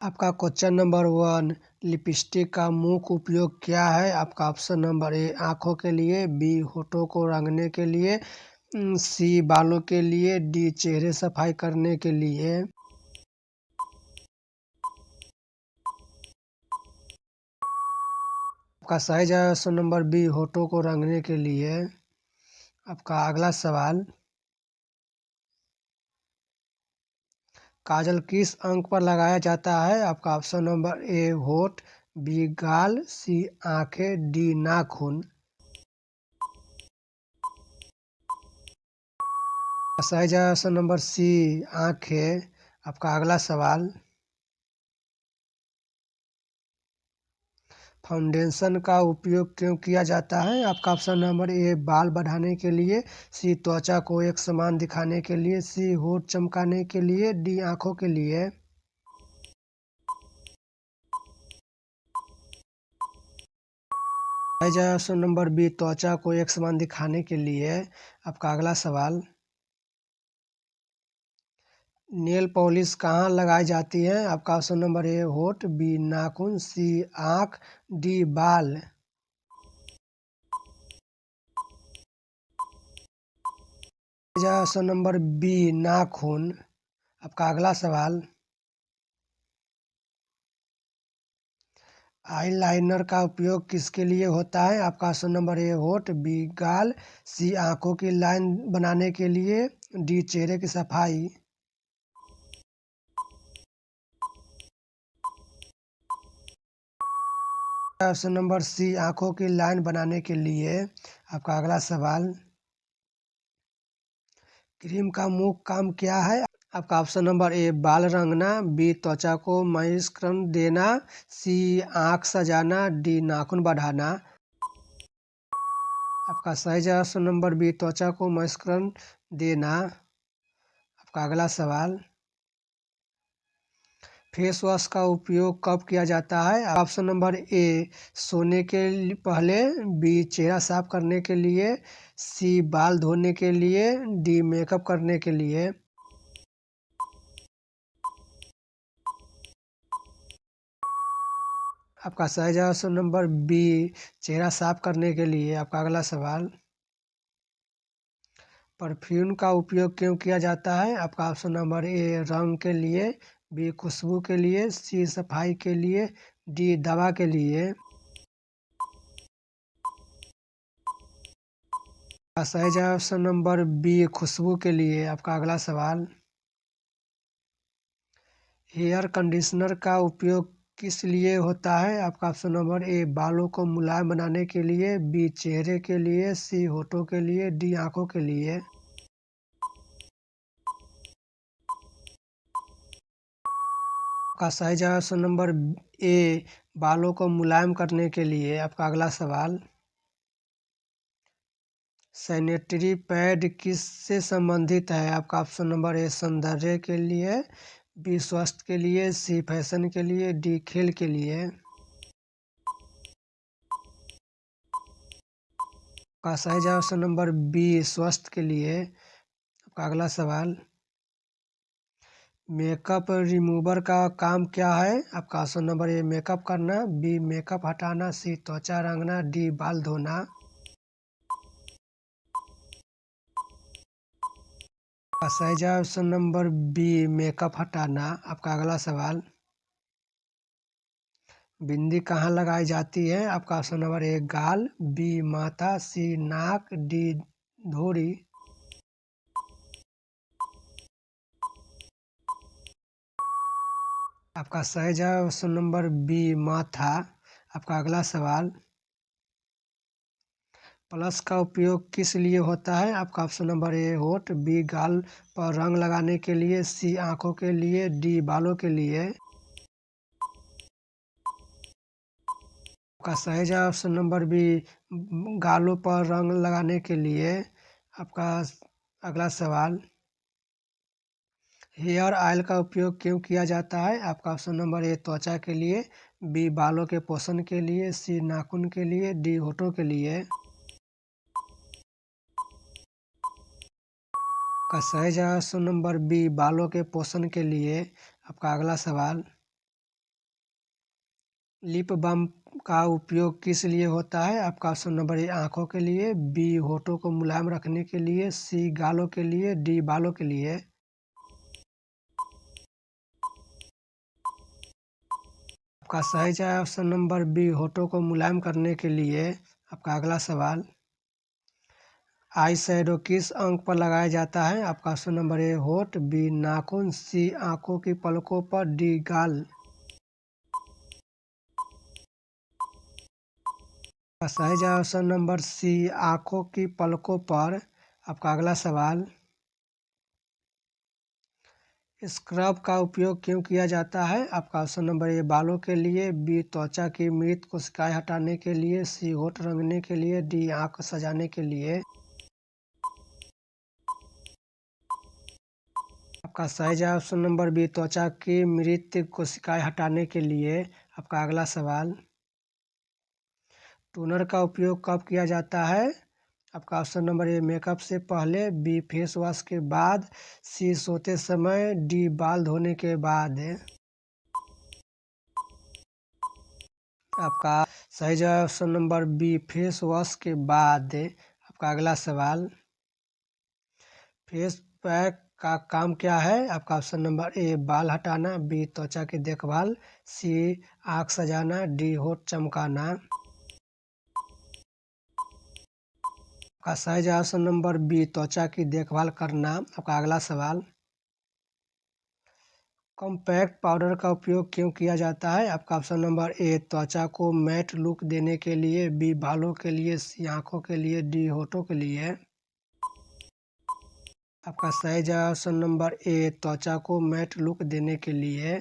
आपका question number 1, lipstick का मुख्य उपयोग क्या है? आपका ऑप्शन नंबर ए आँखों के लिए, बी होठों को रंगने के लिए, सी बालों के लिए, डी चेहरे सफाई करने के लिए। आपका सही जवाब ऑप्शन नंबर बी होठों को रंगने के लिए। आपका अगला सवाल, काजल किस अंग पर लगाया जाता है? आपका ऑप्शन नंबर ए होठ, बी गाल, सी आंखें, डी नाखून। सही जवाब ऑप्शन नंबर सी आंखें। आपका अगला सवाल, फाउंडेशन का उपयोग क्यों किया जाता है? आपका ऑप्शन नंबर ए बाल बढ़ाने के लिए, सी त्वचा को एक समान दिखाने के लिए, सी होठ चमकाने के लिए, डी आंखों के लिए। सही जवाब ऑप्शन नंबर बी त्वचा को एक समान दिखाने के लिए। आपका अगला सवाल, नेल पॉलिश कहाँ लगाई जाती है? आपका ऑप्शन नंबर ए होठ, बी नाखून, सी आँख, डी बाल। ऑप्शन नंबर बी नाखून। आपका अगला सवाल, आईलाइनर का उपयोग किसके लिए होता है? आपका ऑप्शन नंबर ए होठ, बी गाल, सी आंखों की लाइन बनाने के लिए, डी चेहरे की सफाई। ऑप्शन नंबर सी आंखों की लाइन बनाने के लिए। आपका अगला सवाल, क्रीम का मुख्य काम क्या है? आपका ऑप्शन नंबर ए बाल रंगना, बी त्वचा को मॉइस्चर देना, सी आँख सजाना, डी नाखून बढ़ाना। आपका सही जवाब ऑप्शन नंबर बी त्वचा को मॉइस्चर देना। आपका अगला सवाल, फेस वॉश का उपयोग कब किया जाता है? ऑप्शन नंबर ए सोने के पहले, बी चेहरा साफ करने के लिए, सी बाल धोने के लिए, डी मेकअप करने के लिए। आपका सही जवाब ऑप्शन नंबर बी चेहरा साफ करने के लिए। आपका अगला सवाल, परफ्यूम का उपयोग क्यों किया जाता है? आपका ऑप्शन नंबर ए रंग के लिए, बी खुशबू के लिए, सी सफाई के लिए, डी दवा के लिए। सही जवाब ऑप्शन नंबर बी खुशबू के लिए। आपका अगला सवाल, हेयर कंडीशनर का उपयोग किस लिए होता है? आपका ऑप्शन नंबर ए बालों को मुलायम बनाने के लिए, बी चेहरे के लिए, सी होठों के लिए, डी आंखों के लिए। आपका सही जवाब ऑप्शन नंबर ए बालों को मुलायम करने के लिए। आपका अगला सवाल, सैनिटरी पैड किससे संबंधित है? आपका ऑप्शन नंबर ए सौंदर्य के लिए, बी स्वास्थ्य के लिए, सी फैशन के लिए, डी खेल के लिए। आपका सही जवाब ऑप्शन नंबर बी स्वास्थ्य के लिए। आपका अगला सवाल, मेकअप रिमूवर का काम क्या है? आपका ऑप्शन नंबर ए मेकअप करना, बी मेकअप हटाना, सी त्वचा रंगना, डी बाल धोना। सही जवाब ऑप्शन नंबर बी मेकअप हटाना। आपका अगला सवाल, बिंदी कहाँ लगाई जाती है? आपका ऑप्शन नंबर ए गाल, बी माथा, सी नाक, डी धोरी। आपका सही जवाब ऑप्शन नंबर बी माथा। आपका अगला सवाल, प्लस का उपयोग किस लिए होता है? आपका ऑप्शन नंबर ए होठ, बी गाल पर रंग लगाने के लिए, सी आंखों के लिए, डी बालों के लिए। आपका सही जवाब ऑप्शन नंबर बी गालों पर रंग लगाने के लिए। आपका अगला सवाल, हेयर ऑयल का उपयोग क्यों किया जाता है? आपका ऑप्शन नंबर ए त्वचा के लिए, बी बालों के पोषण के लिए, सी नाखून के लिए, डी होठों के लिए। का सही जवाब ऑप्शन नंबर बी बालों के पोषण के लिए। आपका अगला सवाल, लिप बाम का उपयोग किस लिए होता है? आपका ऑप्शन नंबर ए आँखों के लिए, बी होठों को मुलायम रखने के लिए, सी गालों के लिए, डी बालों के लिए। आपका सही जवाब है ऑप्शन नंबर बी होठों को मुलायम करने के लिए। आपका अगला सवाल, आई शैडो किस अंग पर लगाया जाता है? आपका ऑप्शन नंबर ए होठ, बी नाखून, सी आंखों की पलकों पर, डी गाल। आपका सही जवाब ऑप्शन नंबर सी आंखों की पलकों पर। आपका अगला सवाल, स्क्रब का उपयोग क्यों किया जाता है? आपका ऑप्शन नंबर ए बालों के लिए, बी त्वचा की मृत कोशिकाएं हटाने के लिए, सी होठ रंगने के लिए, डी आंख सजाने के लिए। आपका सही जवाब ऑप्शन नंबर बी त्वचा की मृत कोशिकाएं हटाने के लिए। आपका अगला सवाल, टोनर का उपयोग कब किया जाता है? आपका ऑप्शन नंबर ए मेकअप से पहले, बी फेस वॉश के बाद, सी सोते समय, डी बाल धोने के बाद। आपका सही जवाब option number B face wash के बाद। आपका अगला सवाल, फेस पैक का काम क्या है? आपका ऑप्शन नंबर ए बाल हटाना, बी त्वचा की देखभाल, सी आँख सजाना, डी होठ चमकाना। आपका सही जवाब ऑप्शन नंबर बी त्वचा की देखभाल करना। आपका अगला सवाल, कॉम्पैक्ट पाउडर का उपयोग क्यों किया जाता है? आपका ऑप्शन नंबर ए त्वचा को मैट लुक देने के लिए, बी बालों के लिए, सी आँखों के लिए, डी होठों के लिए। आपका सही जवाब ऑप्शन नंबर ए त्वचा को मैट लुक देने के लिए।